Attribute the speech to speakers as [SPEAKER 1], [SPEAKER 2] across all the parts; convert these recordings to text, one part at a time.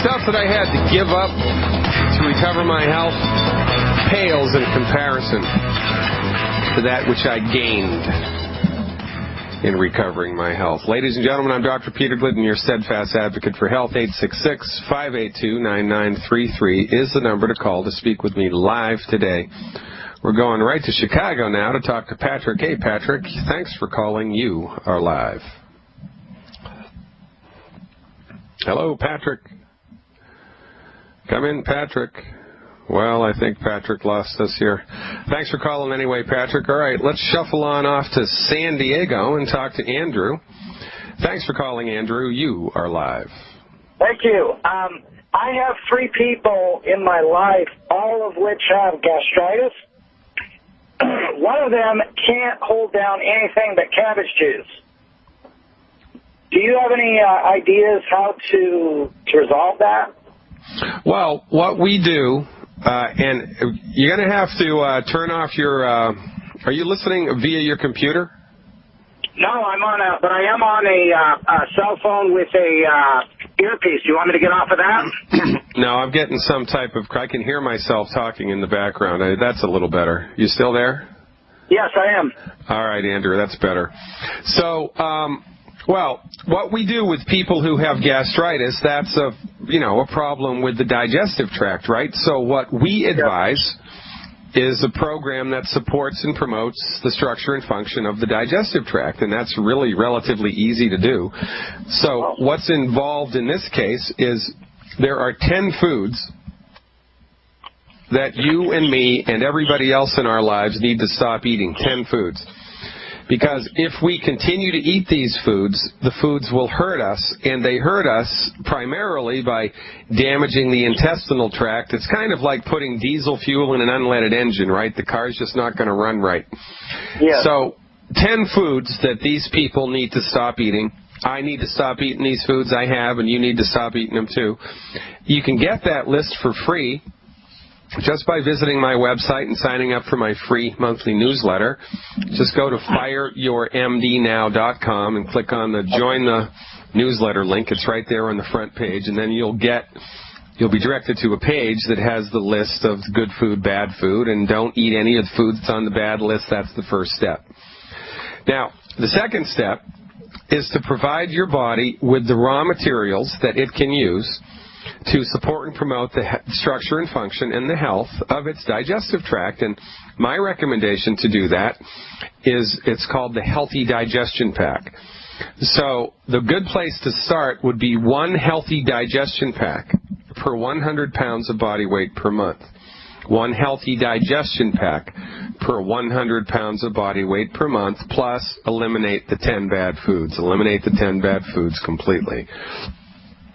[SPEAKER 1] stuff that I had to give up to recover my health pales in comparison to that which I gained in recovering my health. Ladies and gentlemen, I'm Dr. Peter Glidden, your steadfast advocate for health. 866-582-9933 is the number to call to speak with me live today. We're going right to Chicago now to talk to Patrick. Hey, Patrick, thanks for calling. You are live. Hello, Patrick. Come in, Patrick. Well, I think Patrick lost us here. Thanks for calling anyway, Patrick. All right, let's shuffle on off to San Diego and talk to Andrew. Thanks for calling, Andrew. You are live.
[SPEAKER 2] Thank you. I have 3 people in my life, all of which have gastritis. One of them can't hold down anything but cabbage juice. Do you have any ideas how to resolve that?
[SPEAKER 1] Well, what we do, and you're going to have to turn off your, are you listening via your computer?
[SPEAKER 2] No, but I am on a cell phone with a earpiece. Do you want me to get off of that?
[SPEAKER 1] No, I'm getting some type of, I can hear myself talking in the background. That's a little better. You still there?
[SPEAKER 2] Yes, I am.
[SPEAKER 1] All right, Andrew, that's better. So, well, what we do with people who have gastritis, that's a problem with the digestive tract, right? So what we advise is a program that supports and promotes the structure and function of the digestive tract, and that's really relatively easy to do. So what's involved in this case is there are 10 foods that you and me and everybody else in our lives need to stop eating, 10 foods. Because if we continue to eat these foods, the foods will hurt us, and they hurt us primarily by damaging the intestinal tract. It's kind of like putting diesel fuel in an unleaded engine, right? The car's just not going to run right.
[SPEAKER 2] Yeah.
[SPEAKER 1] So 10 foods that these people need to stop eating. I need to stop eating these foods I have, and you need to stop eating them too. You can get that list for free just by visiting my website and signing up for my free monthly newsletter. Just go to fireyourmdnow.com and click on the Join the Newsletter link. It's right there on the front page, and then you'll be directed to a page that has the list of good food, bad food, and don't eat any of the food that's on the bad list. That's the first step. Now, the second step is to provide your body with the raw materials that it can use to support and promote the structure and function and the health of its digestive tract. And my recommendation to do that is it's called the Healthy Digestion Pack. So the good place to start would be 1 Healthy Digestion Pack per 100 pounds of body weight per month. 1 Healthy Digestion Pack per 100 pounds of body weight per month, plus eliminate the 10 bad foods. Eliminate the 10 bad foods completely.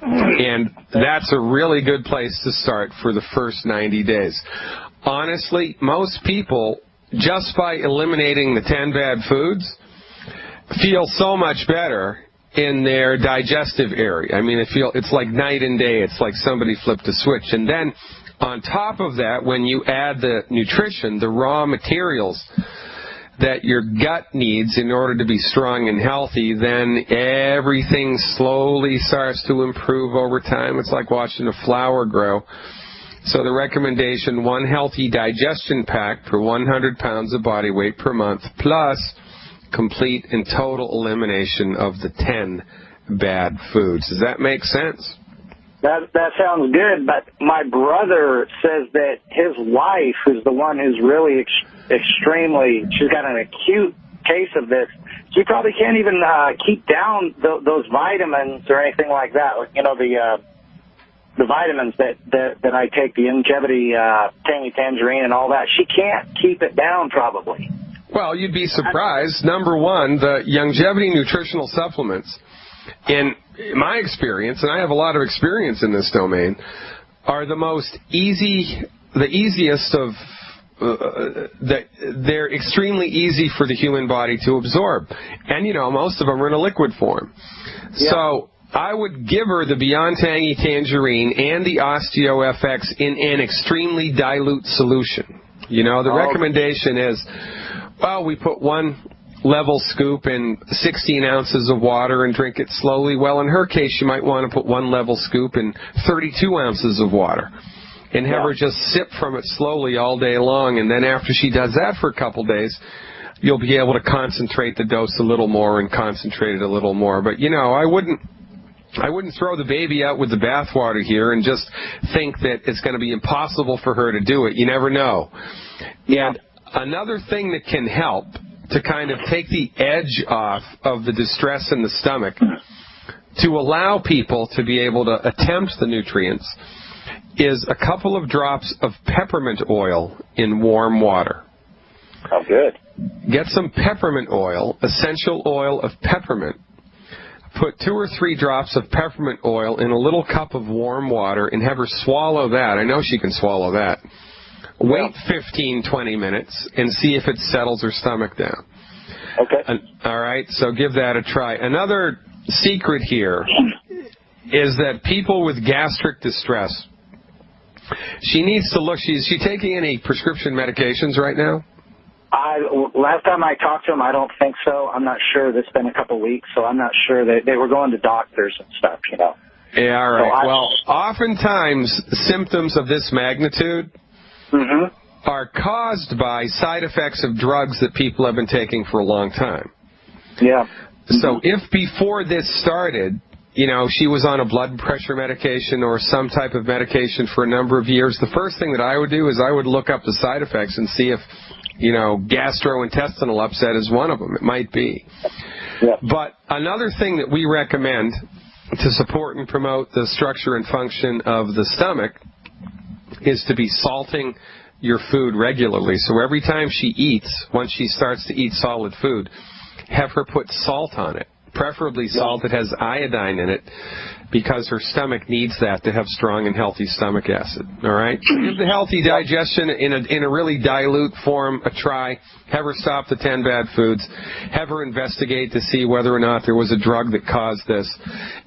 [SPEAKER 1] And that's a really good place to start for the first 90 days. Honestly, most people, just by eliminating the 10 bad foods, feel so much better in their digestive area. I mean, it's like night and day. It's like somebody flipped a switch. And then on top of that, when you add the nutrition, the raw materials that your gut needs in order to be strong and healthy, then everything slowly starts to improve over time. It's like watching a flower grow. So the recommendation, 1 Healthy Digestion Pack per 100 pounds of body weight per month, plus complete and total elimination of the 10 bad foods. Does that make sense?
[SPEAKER 2] That sounds good, but my brother says that his wife, who's the one who's really extremely, she's got an acute case of this, she probably can't even keep down those vitamins or anything like that. You know, the vitamins that I take, the longevity, tangy tangerine and all that. She can't keep it down probably.
[SPEAKER 1] Well, you'd be surprised. Number one, the longevity nutritional supplements, in my experience, and I have a lot of experience in this domain, are the easiest of, they're extremely easy for the human body to absorb. And, most of them are in a liquid form. Yeah. So I would give her the Beyond Tangy Tangerine and the OsteoFX in an extremely dilute solution. The recommendation is, well, we put 1 level scoop in 16 ounces of water and drink it slowly. Well, in her case, you might want to put 1 level scoop in 32 ounces of water and have her just sip from it slowly all day long. And then after she does that for a couple days, you'll be able to concentrate the dose a little more and concentrate it a little more. But, I wouldn't throw the baby out with the bathwater here and just think that it's going to be impossible for her to do it. You never know. And another thing that can help to kind of take the edge off of the distress in the stomach, to allow people to be able to attempt the nutrients, is a couple of drops of peppermint oil in warm water.
[SPEAKER 2] Oh, good.
[SPEAKER 1] Get some peppermint oil, essential oil of peppermint. Put 2 or 3 drops of peppermint oil in a little cup of warm water and have her swallow that. I know she can swallow that. Wait 15, 20 minutes and see if it settles her stomach down.
[SPEAKER 2] Okay.
[SPEAKER 1] All right, so give that a try. Another secret here is that people with gastric distress, she needs to look. Is she taking any prescription medications right now?
[SPEAKER 2] Last time I talked to them, I don't think so. I'm not sure. It's been a couple of weeks, so I'm not sure. They were going to doctors and stuff,
[SPEAKER 1] Yeah, all right. Well, oftentimes symptoms of this magnitude are caused by side effects of drugs that people have been taking for a long time.
[SPEAKER 2] Yeah.
[SPEAKER 1] So if before this started, she was on a blood pressure medication or some type of medication for a number of years, the first thing that I would do is I would look up the side effects and see if, gastrointestinal upset is one of them. It might be.
[SPEAKER 2] Yeah.
[SPEAKER 1] But another thing that we recommend to support and promote the structure and function of the stomach is to be salting your food regularly. So every time she eats, once she starts to eat solid food, have her put salt on it, preferably salt that has iodine in it, because her stomach needs that to have strong and healthy stomach acid. All right? Give the healthy digestion in a really dilute form a try. Have her stop the 10 bad foods. Have her investigate to see whether or not there was a drug that caused this.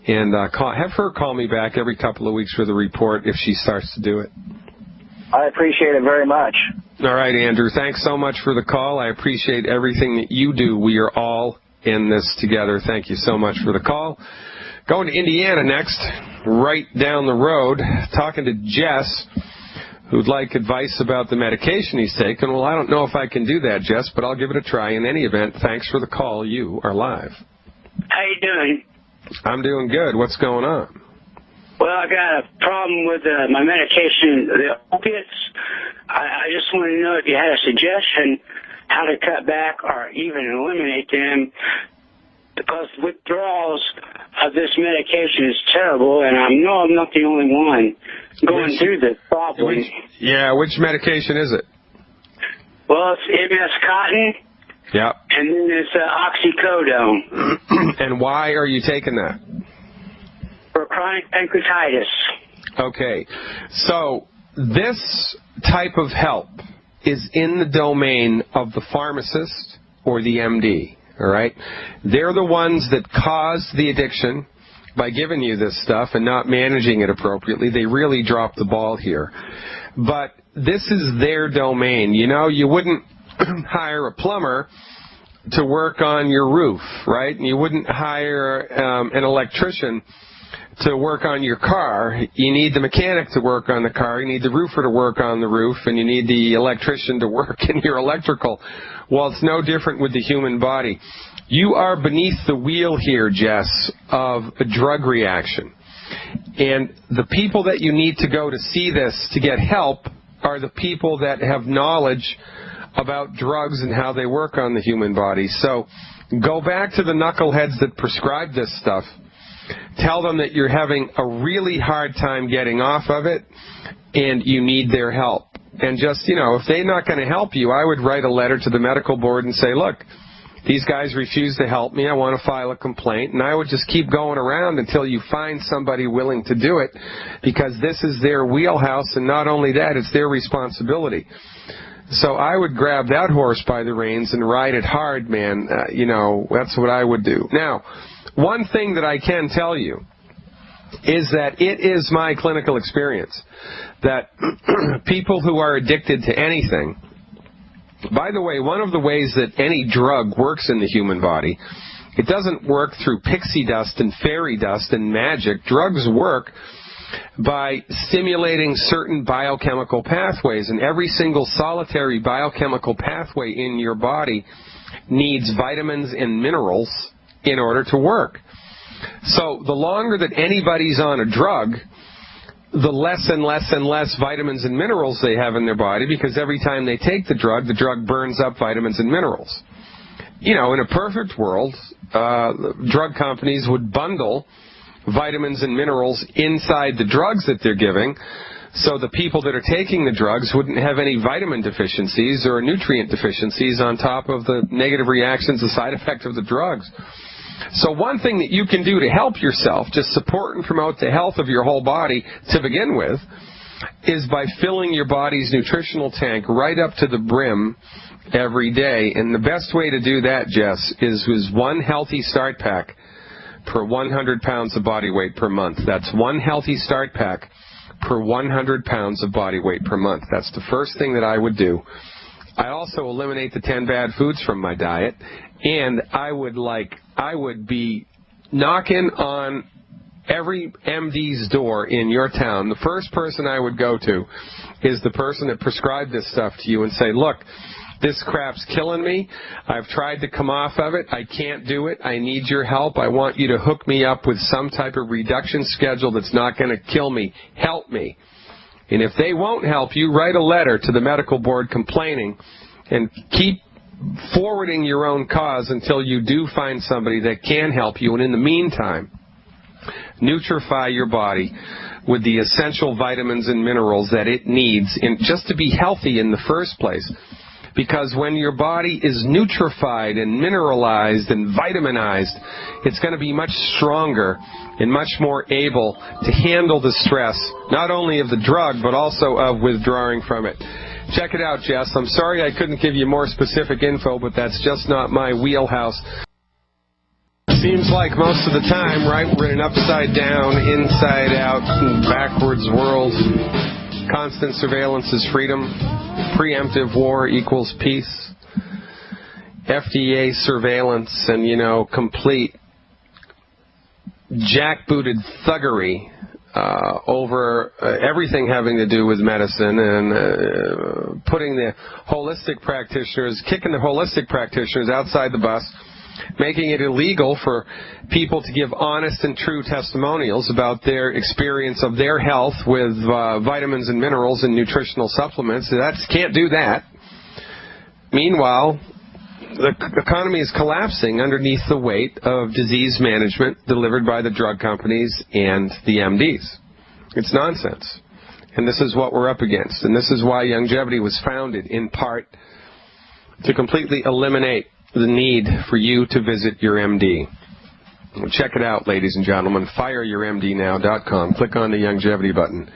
[SPEAKER 1] And have her call me back every couple of weeks for the report if she starts to do it.
[SPEAKER 2] I appreciate it very much.
[SPEAKER 1] All right, Andrew. Thanks so much for the call. I appreciate everything that you do. We are all in this together. Thank you so much for the call. Going to Indiana next, right down the road, talking to Jess, who'd like advice about the medication he's taken. Well, I don't know if I can do that, Jess, but I'll give it a try. In any event, thanks for the call. You are live.
[SPEAKER 3] How you doing?
[SPEAKER 1] I'm doing good. What's going on?
[SPEAKER 3] Well, I got a problem with my medication, the opiates. I just want to know if you had a suggestion how to cut back or even eliminate them, because withdrawals of this medication is terrible, and I know I'm not the only one going through this problem.
[SPEAKER 1] Which medication is it?
[SPEAKER 3] Well, it's MS Cotton.
[SPEAKER 1] Yep.
[SPEAKER 3] And then it's oxycodone.
[SPEAKER 1] And why are you taking that?
[SPEAKER 3] For chronic pancreatitis.
[SPEAKER 1] Okay. So this type of help is in the domain of the pharmacist or the MD. All right? They're the ones that cause the addiction by giving you this stuff and not managing it appropriately. They really dropped the ball here. But this is their domain. You wouldn't hire a plumber to work on your roof, right? And you wouldn't hire an electrician to work on your car. You need the mechanic to work on the car, you need the roofer to work on the roof, and you need the electrician to work in your electrical. Well, it's no different with the human body. You are beneath the wheel here, Jess, of a drug reaction. And the people that you need to go to see this to get help are the people that have knowledge about drugs and how they work on the human body. So go back to the knuckleheads that prescribe this stuff. Tell them that you're having a really hard time getting off of it and you need their help. And just, if they're not going to help you, I would write a letter to the medical board and say, look, these guys refuse to help me. I want to file a complaint. And I would just keep going around until you find somebody willing to do it, because this is their wheelhouse, and not only that, it's their responsibility. So I would grab that horse by the reins and ride it hard, man. That's what I would do. Now, one thing that I can tell you is that it is my clinical experience that people who are addicted to anything By the way, one of the ways that any drug works in the human body, it doesn't work through pixie dust and fairy dust and magic. Drugs work by stimulating certain biochemical pathways, and every single solitary biochemical pathway in your body needs vitamins and minerals in order to work. So the longer that anybody's on a drug, the less and less and less vitamins and minerals they have in their body, because every time they take the drug burns up vitamins and minerals. You know, in a perfect world, drug companies would bundle vitamins and minerals inside the drugs that they're giving, so the people that are taking the drugs wouldn't have any vitamin deficiencies or nutrient deficiencies on top of the negative reactions, the side effect of the drugs. So one thing that you can do to help yourself, just support and promote the health of your whole body to begin with, is by filling your body's nutritional tank right up to the brim every day. And the best way to do that, Jess, is one healthy start pack per 100 pounds of body weight per month. That's one healthy start pack per 100 pounds of body weight per month. That's the first thing that I would do. I also eliminate the 10 bad foods from my diet, and I would be knocking on every MD's door in your town. The first person I would go to is the person that prescribed this stuff to you and say, look, this crap's killing me. I've tried to come off of it. I can't do it. I need your help. I want you to hook me up with some type of reduction schedule that's not going to kill me. Help me. And if they won't help you, write a letter to the medical board complaining and keep forwarding your own cause until you do find somebody that can help you. And in the meantime, nutrify your body with the essential vitamins and minerals that it needs just to be healthy in the first place. Because when your body is nutrified and mineralized and vitaminized, it's going to be much stronger and much more able to handle the stress, not only of the drug, but also of withdrawing from it. Check it out, Jess. I'm sorry I couldn't give you more specific info, but that's just not my wheelhouse. Seems like most of the time, right, we're in an upside down, inside out, backwards world. Constant surveillance is freedom. Preemptive war equals peace. FDA surveillance and, complete jackbooted thuggery over everything having to do with medicine, and putting the holistic practitioners, kicking the holistic practitioners outside the bus, making it illegal for people to give honest and true testimonials about their experience of their health with vitamins and minerals and nutritional supplements. Can't do that. Meanwhile, the economy is collapsing underneath the weight of disease management delivered by the drug companies and the MDs. It's nonsense. And this is what we're up against. And this is why Youngevity was founded, in part, to completely eliminate the need for you to visit your MD. Check it out, ladies and gentlemen. FireYourMDNow.com. Click on the Youngevity button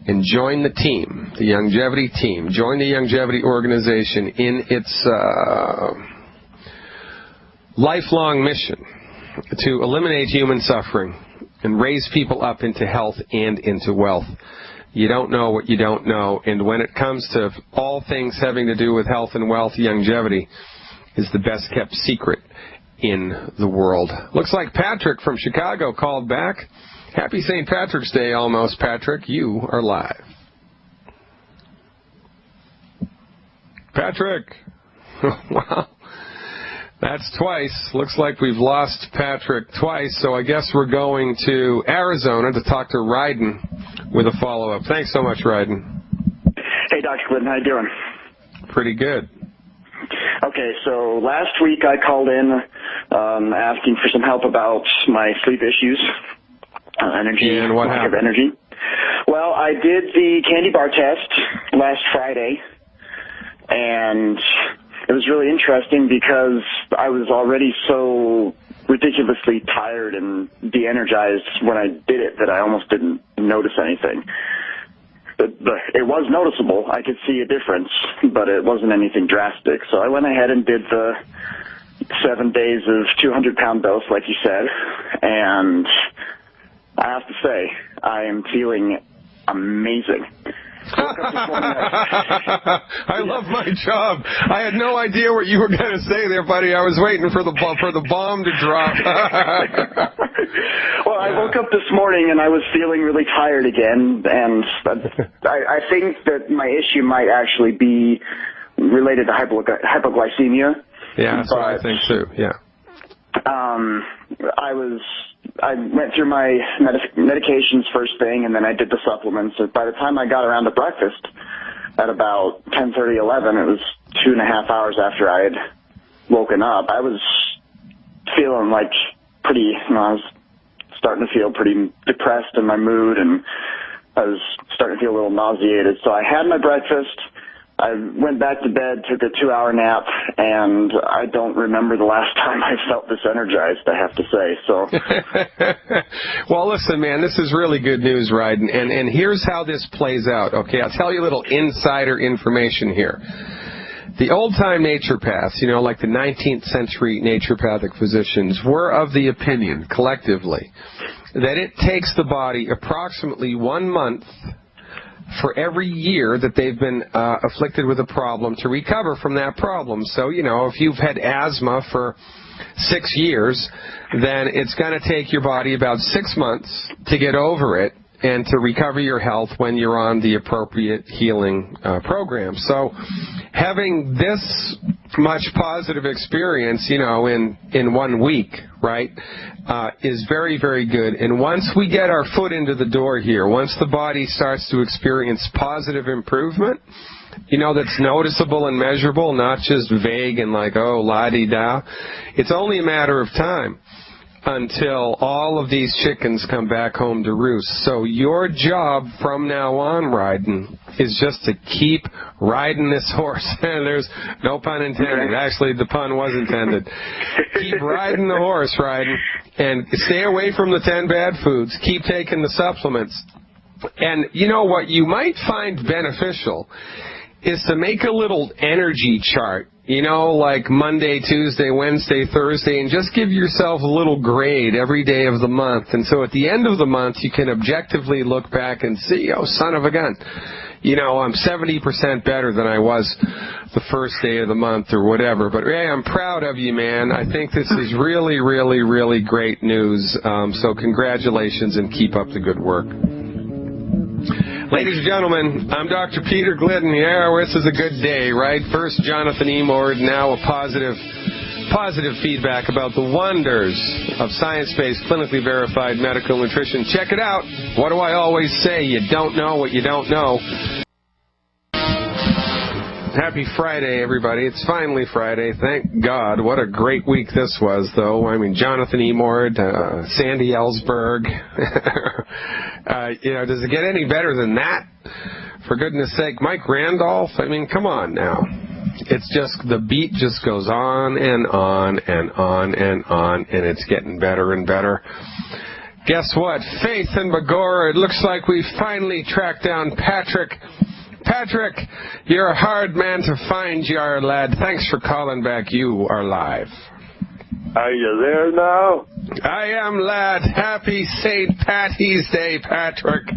[SPEAKER 1] and join the team, the Youngevity team. Join the Youngevity organization in its lifelong mission to eliminate human suffering and raise people up into health and into wealth. You don't know what you don't know, and when it comes to all things having to do with health and wealth, Youngevity is the best kept secret in the world. Looks like Patrick from Chicago called back. Happy St. Patrick's Day almost, Patrick. You are live. Patrick. Wow. That's twice. Looks like we've lost Patrick twice, so I guess we're going to Arizona to talk to Ryden with a follow-up. Thanks so much, Ryden.
[SPEAKER 4] Hey, Dr. Glidden. How you doing?
[SPEAKER 1] Pretty good.
[SPEAKER 4] Okay, so last week I called in asking for some help about my sleep issues, energy,
[SPEAKER 1] and what
[SPEAKER 4] lack
[SPEAKER 1] happened?
[SPEAKER 4] of energy. Well, I did the candy bar test last Friday, and it was really interesting because I was already so ridiculously tired and de-energized when I did it that I almost didn't notice anything. It was noticeable. I could see a difference, but it wasn't anything drastic. So I went ahead and did the 7 days of 200-pound dose, like you said, and I have to say, I am feeling amazing. woke up this morning.
[SPEAKER 1] I love my job. I had no idea what you were going to say there, buddy. I was waiting for the bomb to drop.
[SPEAKER 4] Well, I woke up this morning and I was feeling really tired again, and I think that my issue might actually be related to hypoglycemia.
[SPEAKER 1] Yeah, that's what I think too. Yeah.
[SPEAKER 4] I went through my medications first thing, and then I did the supplements. So by the time I got around to breakfast at about 10:30, 11, it was 2.5 hours after I had woken up. I was feeling like pretty, I was starting to feel pretty depressed in my mood, and I was starting to feel a little nauseated. So I had my breakfast. I went back to bed, took a 2-hour nap, and I don't remember the last time I felt this energized, I have to say. So,
[SPEAKER 1] well, listen, man, this is really good news, Ryden, and here's how this plays out. Okay, I'll tell you a little insider information here. The old-time naturopaths, like the 19th century naturopathic physicians, were of the opinion, collectively, that it takes the body approximately 1 month for every year that they've been afflicted with a problem to recover from that problem. So, if you've had asthma for 6 years, then it's going to take your body about 6 months to get over it and to recover your health when you're on the appropriate healing program. So having this much positive experience, in 1 week, right, is very, very good. And once we get our foot into the door here, once the body starts to experience positive improvement, that's noticeable and measurable, not just vague and like, oh, la-di-da, it's only a matter of time until all of these chickens come back home to roost. So your job from now on, Ryden, is just to keep riding this horse. There's no pun intended. Actually, the pun was intended. Keep riding the horse, Ryden, and stay away from the 10 bad foods. Keep taking the supplements. And what you might find beneficial is to make a little energy chart, like Monday, Tuesday, Wednesday, Thursday, and just give yourself a little grade every day of the month. And so at the end of the month, you can objectively look back and see, oh, son of a gun, I'm 70% better than I was the first day of the month or whatever. But, Ray, I'm proud of you, man. I think this is really, really, really great news. So congratulations and keep up the good work. Ladies and gentlemen, I'm Dr. Peter Glidden. Yeah, this is a good day, right? First, Jonathan Emord, now a positive feedback about the wonders of science-based, clinically verified medical nutrition. Check it out. What do I always say? You don't know what you don't know. Happy Friday, everybody. It's finally Friday. Thank God. What a great week this was, though. I mean, Jonathan Emord, Sandy Ellsberg. Does it get any better than that? For goodness sake, Mike Randolph. I mean, come on now. It's just, the beat just goes on and on and on and on, and it's getting better and better. Guess what? Faith and Bagora, it looks like we finally tracked down Patrick. Patrick, you're a hard man to find, you are, lad. Thanks for calling back. You are live.
[SPEAKER 5] Are you there now?
[SPEAKER 1] I am, lad. Happy St. Patty's Day, Patrick.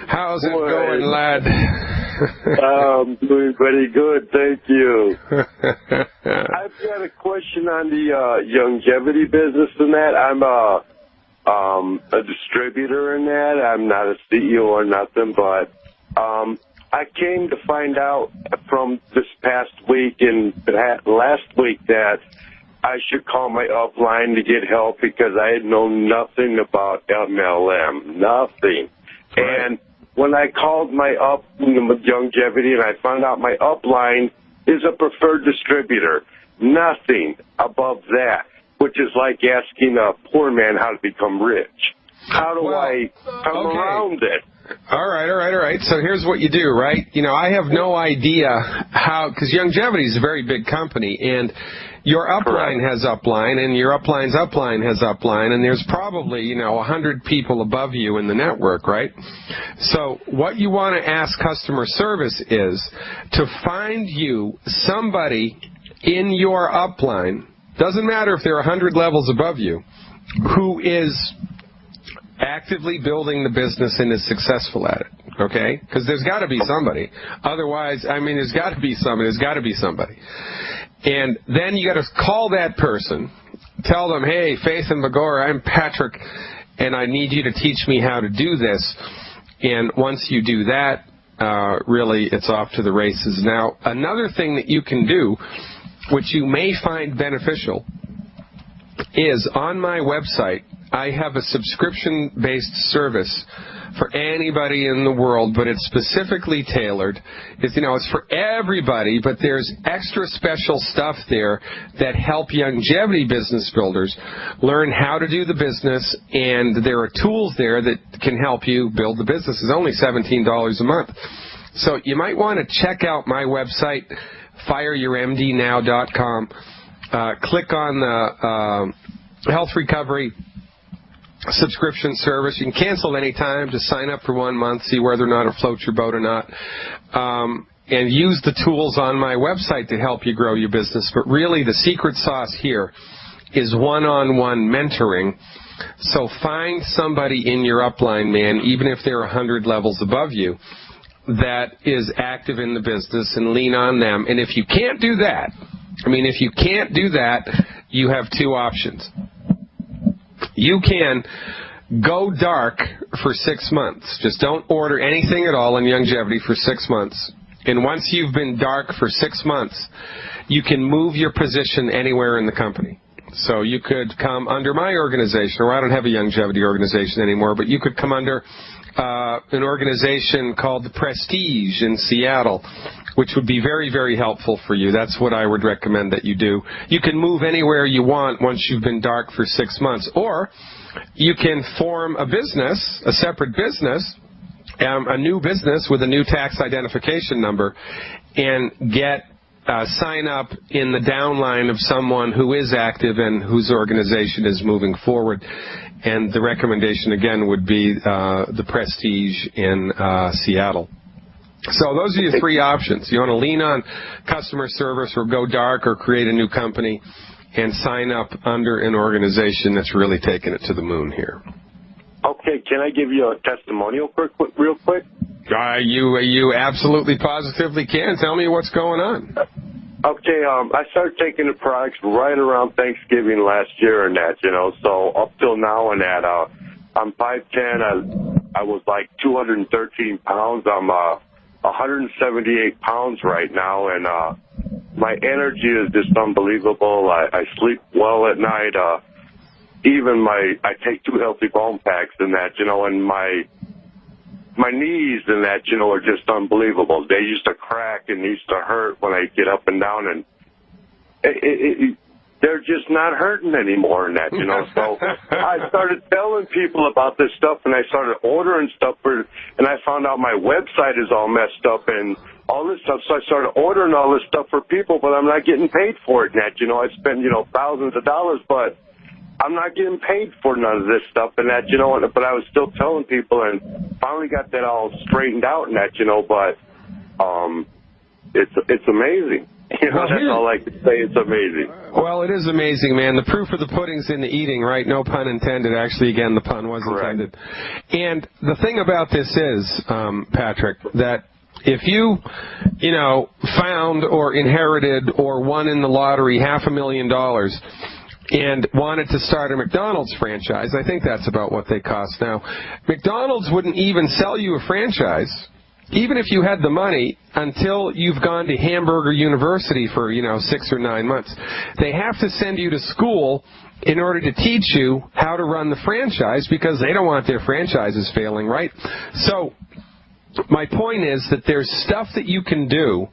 [SPEAKER 1] How's it going, lad?
[SPEAKER 5] I'm doing pretty good, thank you. I've got a question on the longevity business and that. I'm a distributor in that. I'm not a CEO or nothing, but I came to find out from this past week and last week that I should call my upline to get help because I had known nothing about MLM, nothing. Right. And when I called my longevity and I found out my upline is a preferred distributor, nothing above that, which is like asking a poor man how to become rich. How do I come around it?
[SPEAKER 1] All right. So here's what you do, right? I have no idea how, because longevity is a very big company, and your upline has upline, and your upline's upline has upline, and there's probably, 100 people above you in the network, right? So what you want to ask customer service is to find you somebody in your upline, doesn't matter if they're 100 levels above you, who is actively building the business and is successful at it. okay? Because there's got to be somebody. Otherwise, I mean, there's got to be somebody. There's got to be somebody. And then you got to call that person, tell them, hey, Faith and Magora, I'm Patrick, and I need you to teach me how to do this. And once you do that, really, it's off to the races. Now, another thing that you can do, which you may find beneficial, is on my website, I have a subscription-based service for anybody in the world, but it's specifically tailored. It's for everybody, but there's extra special stuff there that help longevity business builders learn how to do the business, and there are tools there that can help you build the business. It's only $17 a month. So you might want to check out my website, fireyourmdnow.com. Click on the Health Recovery subscription service. You can cancel at any time. Just sign up for 1 month, see whether or not it floats your boat or not, and use the tools on my website to help you grow your business. But really, the secret sauce here is one-on-one mentoring. So find somebody in your upline, man, even if they're 100 levels above you, that is active in the business, and lean on them. And if you can't do that, you have two options. You can go dark for 6 months. Just don't order anything at all in longevity for 6 months. And once you've been dark for 6 months, you can move your position anywhere in the company. So you could come under my organization, or I don't have a longevity organization anymore, but you could come under an organization called the Prestige in Seattle, which would be very, very helpful for you. That's what I would recommend that you do. You can move anywhere you want once you've been dark for 6 months. Or you can form a business, a separate business, a new business with a new tax identification number, and get sign up in the downline of someone who is active and whose organization is moving forward. And the recommendation, again, would be the Prestige in Seattle. So those are your three options. You want to lean on customer service, or go dark, or create a new company, and sign up under an organization that's really taking it to the moon here.
[SPEAKER 5] Okay, can I give you a testimonial real quick?
[SPEAKER 1] You absolutely positively can. Tell me what's going on.
[SPEAKER 5] Okay, I started taking the products right around Thanksgiving last year and that, so up till now and that, I'm 5'10", I was like 213 pounds, I'm 178 pounds right now, and my energy is just unbelievable. I sleep well at night, I take 2 healthy bone packs and that, and my knees and that, are just unbelievable. They used to crack and used to hurt when I get up and down, and they're just not hurting anymore and that, So I started telling people about this stuff, and I started ordering stuff and I found out my website is all messed up and all this stuff. So I started ordering all this stuff for people, but I'm not getting paid for it and that, I spend, thousands of dollars, but I'm not getting paid for none of this stuff and that, but I was still telling people, and finally got that all straightened out and that, but it's amazing. That's all I can say. It's amazing.
[SPEAKER 1] Well, it is amazing, man. The proof of the pudding's in the eating, right? No pun intended. Actually, again, the pun was intended. And the thing about this is, Patrick, that if you found or inherited or won in the lottery $500,000 and wanted to start a McDonald's franchise, I think that's about what they cost now. McDonald's wouldn't even sell you a franchise, even if you had the money, until you've gone to Hamburger University for, 6 or 9 months. They have to send you to school in order to teach you how to run the franchise, because they don't want their franchises failing, right? So my point is that there's stuff that you can do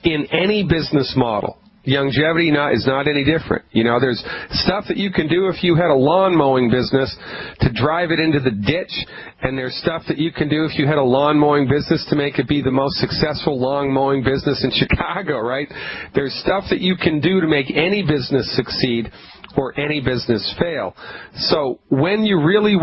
[SPEAKER 1] in any business model. Longevity is not any different. There's stuff that you can do if you had a lawn mowing business to drive it into the ditch, and there's stuff that you can do if you had a lawn mowing business to make it be the most successful lawn mowing business in Chicago, right? There's stuff that you can do to make any business succeed or any business fail. So when you really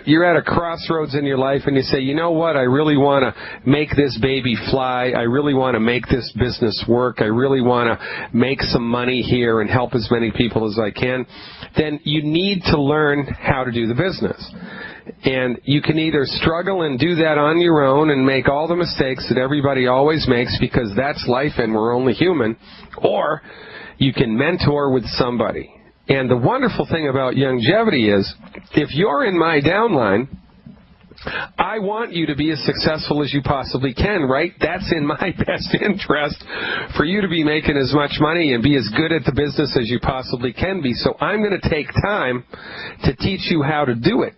[SPEAKER 1] you're at a crossroads in your life and you say, you know what, I really want to make this baby fly, I really want to make this business work, I really want to make some money here and help as many people as I can, then you need to learn how to do the business. And you can either struggle and do that on your own and make all the mistakes that everybody always makes because that's life and we're only human, or you can mentor with somebody. And the wonderful thing about longevity is, if you're in my downline, I want you to be as successful as you possibly can, right? That's in my best interest for you to be making as much money and be as good at the business as you possibly can be. So I'm going to take time to teach you how to do it.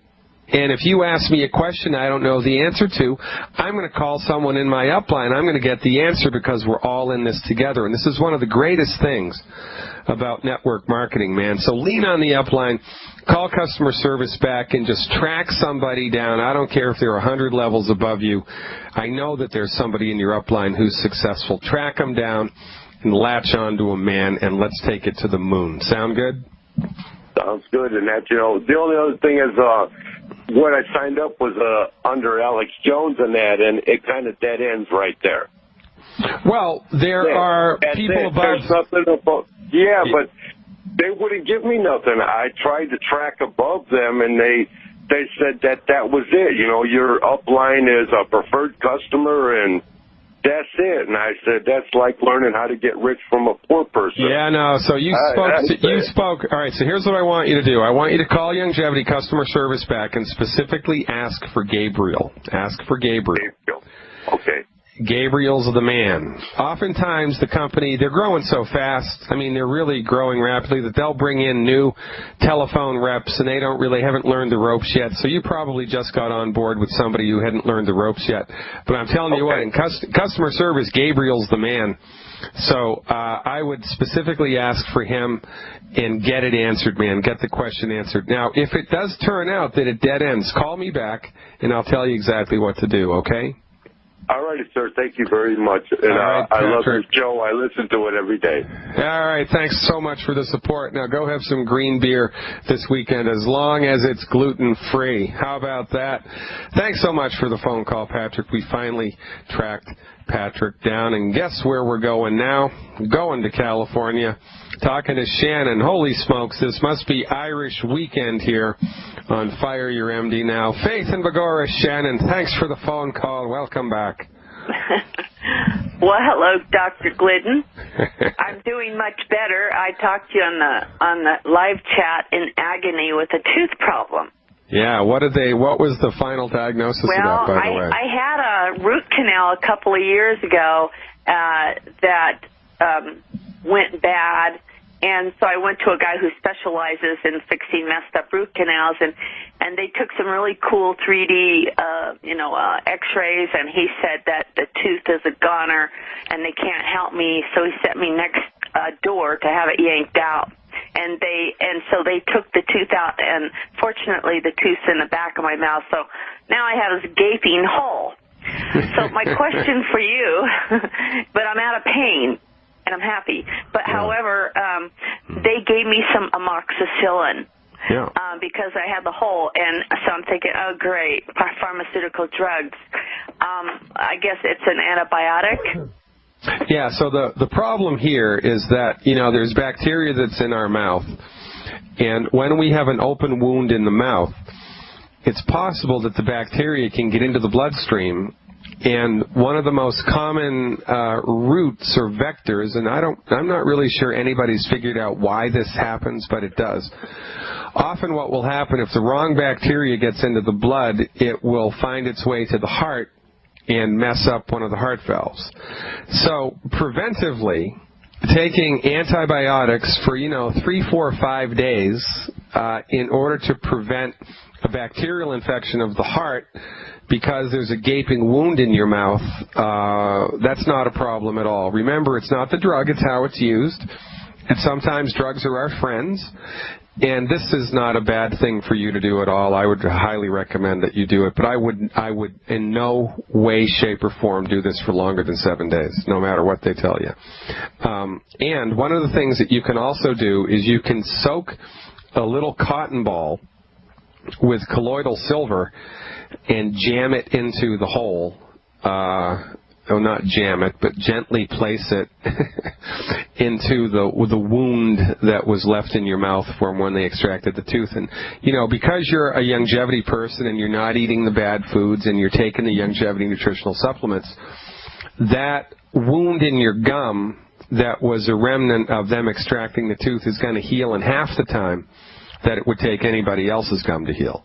[SPEAKER 1] And if you ask me a question I don't know the answer to, I'm going to call someone in my upline. I'm going to get the answer because we're all in this together. And this is one of the greatest things about network marketing, man. So lean on the upline, call customer service back, and just track somebody down. I don't care if they're 100 levels above you. I know that there's somebody in your upline who's successful. Track them down and latch onto them, man, and let's take it to the moon. Sound good?
[SPEAKER 5] Sounds good. And that, you know, the only other thing is, when I signed up was under Alex Jones and that, and it kind of dead ends right there.
[SPEAKER 1] Well, there are people above.
[SPEAKER 5] There's nothing about. Yeah, but they wouldn't give me nothing. I tried to track above them, and they said that was it. You know, your upline is a preferred customer, and that's it. And I said, that's like learning how to get rich from a poor person.
[SPEAKER 1] Yeah, no, so you spoke. All right, so here's what I want you to do. I want you to call Longevity customer service back and specifically ask for Gabriel. Ask for Gabriel.
[SPEAKER 5] Okay.
[SPEAKER 1] Gabriel's the man. Oftentimes the company, they're growing so fast, I mean, they're really growing rapidly that they'll bring in new telephone reps and they haven't learned the ropes yet. So you probably just got on board with somebody who hadn't learned the ropes yet. But I'm telling you what, in customer service, Gabriel's the man. So I would specifically ask for him and get it answered, man. Get the question answered. Now, if it does turn out that it dead ends, call me back and I'll tell you exactly what to do, okay?
[SPEAKER 5] All righty, sir. Thank you very much. And
[SPEAKER 1] right,
[SPEAKER 5] I love your show. I listen to it every day.
[SPEAKER 1] All right. Thanks so much for the support. Now go have some green beer this weekend as long as it's gluten-free. How about that? Thanks so much for the phone call, Patrick. We finally tracked Patrick down. And guess where we're going now? Going to California. Talking to Shannon. Holy smokes, this must be Irish weekend here on Fire Your MD Now. Faith and Bagora, Shannon, thanks for the phone call. Welcome back.
[SPEAKER 6] Well, hello, Dr. Glidden. I'm doing much better. I talked to you on the live chat in agony with a tooth problem.
[SPEAKER 1] Yeah, what was the final diagnosis of that, by the way?
[SPEAKER 6] I had a root canal a couple of years ago that went bad, and so I went to a guy who specializes in fixing messed up root canals, and they took some really cool 3D x-rays, and he said that the tooth is a goner and they can't help me, so he sent me next door to have it yanked out. And so they took the tooth out, and fortunately the tooth's in the back of my mouth, so now I have this gaping hole. So my question for you, but I'm out of pain, and I'm happy. But however, they gave me some amoxicillin because I had the hole, and so I'm thinking, oh great, pharmaceutical drugs. I guess it's an antibiotic.
[SPEAKER 1] Yeah, so the problem here is that, there's bacteria that's in our mouth, and when we have an open wound in the mouth, it's possible that the bacteria can get into the bloodstream, and one of the most common routes or vectors, and I'm not really sure anybody's figured out why this happens, but it does. Often what will happen if the wrong bacteria gets into the blood, it will find its way to the heart and mess up one of the heart valves. So preventively, taking antibiotics for 3, 4, 5 days in order to prevent a bacterial infection of the heart because there's a gaping wound in your mouth, that's not a problem at all. Remember, it's not the drug, it's how it's used. And sometimes drugs are our friends. And this is not a bad thing for you to do at all. I would highly recommend that you do it. But I would in no way, shape, or form do this for longer than 7 days, no matter what they tell you. And one of the things that you can also do is you can soak a little cotton ball with colloidal silver and jam it into the hole not jam it, but gently place it into the wound that was left in your mouth from when they extracted the tooth. And, because you're a longevity person and you're not eating the bad foods and you're taking the longevity nutritional supplements, that wound in your gum that was a remnant of them extracting the tooth is going to heal in half the time that it would take anybody else's gum to heal.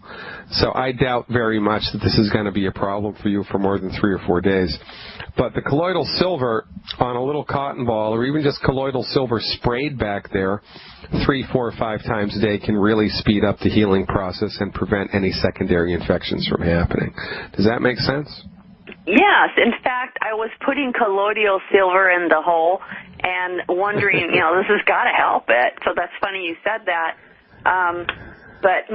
[SPEAKER 1] So I doubt very much that this is going to be a problem for you for more than 3 or 4 days. But the colloidal silver on a little cotton ball, or even just colloidal silver sprayed back there 3, 4, 5 times a day can really speed up the healing process and prevent any secondary infections from happening. Does that make sense?
[SPEAKER 6] Yes. In fact, I was putting colloidal silver in the hole and wondering, this has got to help it. So that's funny you said that. But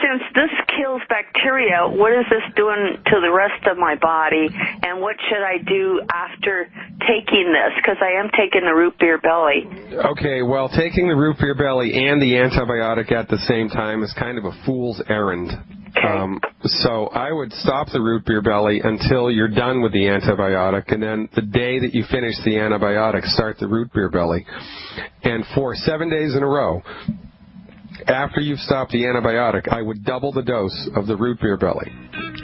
[SPEAKER 6] since this kills bacteria, what is this doing to the rest of my body, and what should I do after taking this? Because I am taking the root beer belly.
[SPEAKER 1] Okay, well, taking the root beer belly and the antibiotic at the same time is kind of a fool's errand. So I would stop the root beer belly until you're done with the antibiotic, and then the day that you finish the antibiotic, start the root beer belly. And for 7 days in a row, after you've stopped the antibiotic, I would double the dose of the root beer belly.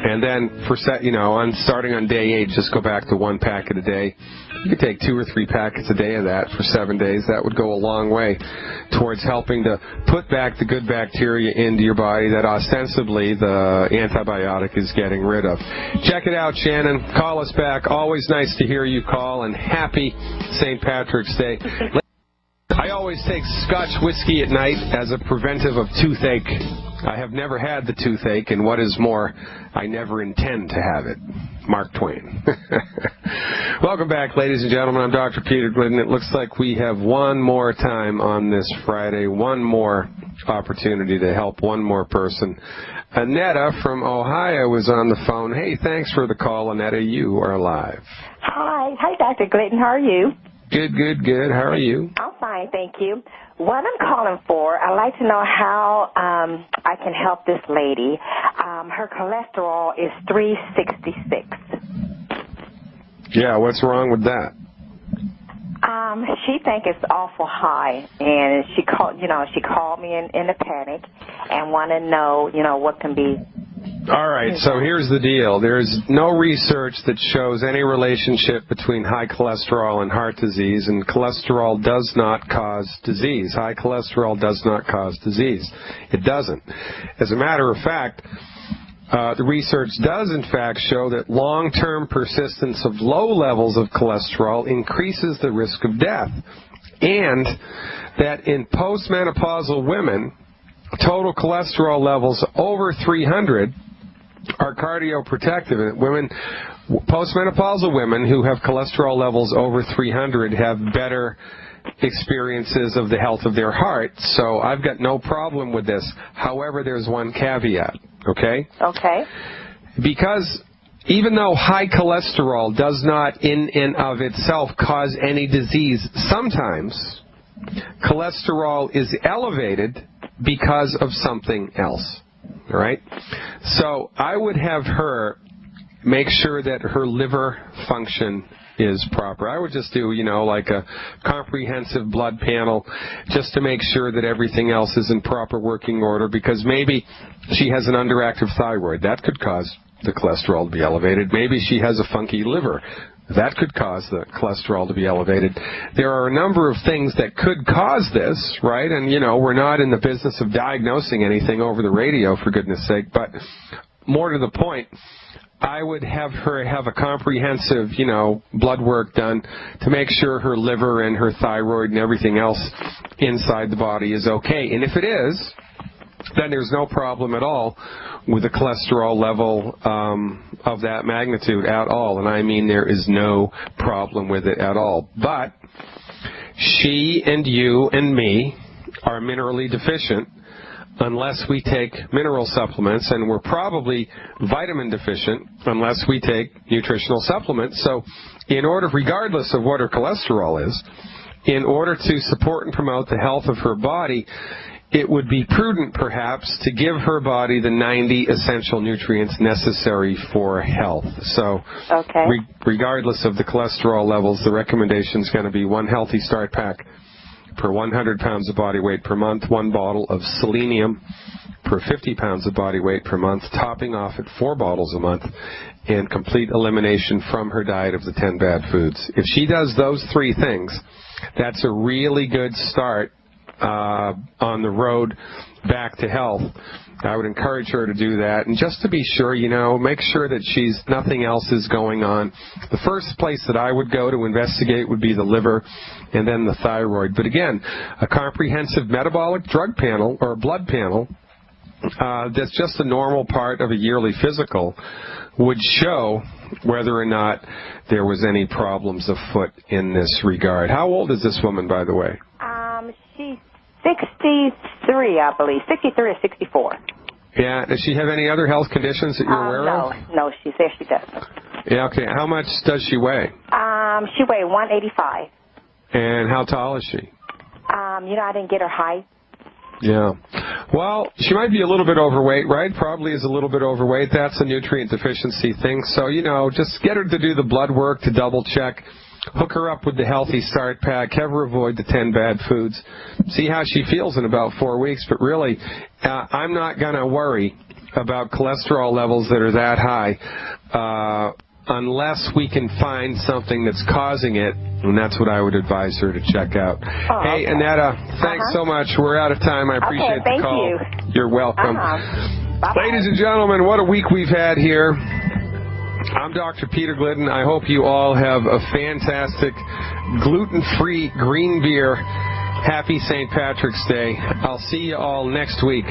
[SPEAKER 1] And then starting on day 8, just go back to 1 packet a day. You could take 2 or 3 packets a day of that for 7 days. That would go a long way towards helping to put back the good bacteria into your body that ostensibly the antibiotic is getting rid of. Check it out, Shannon. Call us back. Always nice to hear you call, and happy St. Patrick's Day. I always take Scotch whiskey at night as a preventive of toothache. I have never had the toothache, and what is more, I never intend to have it. Mark Twain. Welcome back, ladies and gentlemen. I'm Dr. Peter Glidden. It looks like we have one more time on this Friday, one more opportunity to help one more person. Annetta from Ohio is on the phone. Hey, thanks for the call, Annetta. You are live.
[SPEAKER 7] Hi, Dr. Glidden. How are you?
[SPEAKER 1] Good. How are you?
[SPEAKER 7] I'm fine, thank you. What I'm calling for, I'd like to know how I can help this lady. Her cholesterol is 366.
[SPEAKER 1] Yeah, what's wrong with that?
[SPEAKER 7] She thinks it's awful high, and she called me in a panic and want to know, what can be.
[SPEAKER 1] All right, so here's the deal. There's no research that shows any relationship between high cholesterol and heart disease, and cholesterol does not cause disease. High cholesterol does not cause disease. It doesn't. As a matter of fact, the research does, in fact, show that long-term persistence of low levels of cholesterol increases the risk of death, and that in postmenopausal women, total cholesterol levels over 300 are cardioprotective. Postmenopausal women who have cholesterol levels over 300 have better experiences of the health of their heart. So I've got no problem with this. However, there's one caveat, okay?
[SPEAKER 7] Okay.
[SPEAKER 1] Because even though high cholesterol does not in and of itself cause any disease, sometimes cholesterol is elevated because of something else, all right? So I would have her make sure that her liver function is proper. I would just do, like a comprehensive blood panel just to make sure that everything else is in proper working order, because maybe she has an underactive thyroid. That could cause the cholesterol to be elevated. Maybe she has a funky liver. That could cause the cholesterol to be elevated. There are a number of things that could cause this, right? And, we're not in the business of diagnosing anything over the radio, for goodness sake. But more to the point, I would have her have a comprehensive, blood work done to make sure her liver and her thyroid and everything else inside the body is okay. And if it is, then there's no problem at all with a cholesterol level of that magnitude at all. And I mean there is no problem with it at all. But she and you and me are minerally deficient unless we take mineral supplements, and we're probably vitamin deficient unless we take nutritional supplements. So in order, regardless of what her cholesterol is, in order to support and promote the health of her body, it would be prudent, perhaps, to give her body the 90 essential nutrients necessary for health. So, regardless of the cholesterol levels, the recommendation is going to be 1 Healthy Start Pack per 100 pounds of body weight per month, 1 bottle of selenium per 50 pounds of body weight per month, topping off at 4 bottles a month, and complete elimination from her diet of the 10 bad foods. If she does those 3 things, that's a really good start on the road back to health. I would encourage her to do that. And just to be sure, make sure that nothing else is going on. The first place that I would go to investigate would be the liver and then the thyroid. But again, a comprehensive metabolic drug panel or blood panel that's just a normal part of a yearly physical would show whether or not there was any problems afoot in this regard. How old is this woman, by the way?
[SPEAKER 7] She's 63, I believe. 63 or 64.
[SPEAKER 1] Yeah. Does she have any other health conditions that you're aware of?
[SPEAKER 7] No, she says she doesn't.
[SPEAKER 1] Yeah, okay. How much does she weigh?
[SPEAKER 7] She weighs 185.
[SPEAKER 1] And how tall is she?
[SPEAKER 7] I didn't get her height.
[SPEAKER 1] Yeah. Well, she might be a little bit overweight, right? Probably is a little bit overweight. That's a nutrient deficiency thing. So, just get her to do the blood work to double check. Hook her up with the Healthy Start Pack. Have her avoid the 10 bad foods. See how she feels in about 4 weeks. But really, I'm not going to worry about cholesterol levels that are that high unless we can find something that's causing it, and that's what I would advise her to check out. Hey, Annetta, thanks so much. We're out of time. I appreciate the call.
[SPEAKER 7] Thank you.
[SPEAKER 1] You're welcome. Ladies and gentlemen, what a week we've had here. I'm Dr. Peter Glidden. I hope you all have a fantastic gluten-free green beer. Happy St. Patrick's Day. I'll see you all next week.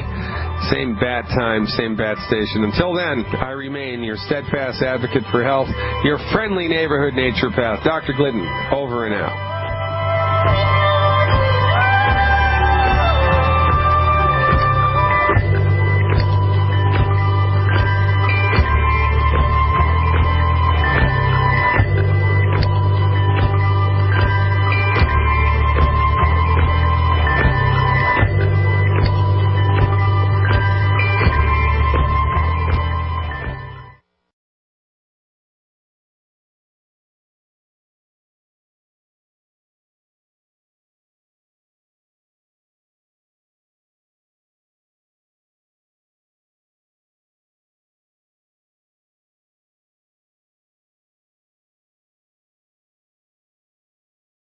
[SPEAKER 1] Same bat time, same bat station. Until then, I remain your steadfast advocate for health, your friendly neighborhood naturopath, Dr. Glidden, over and out.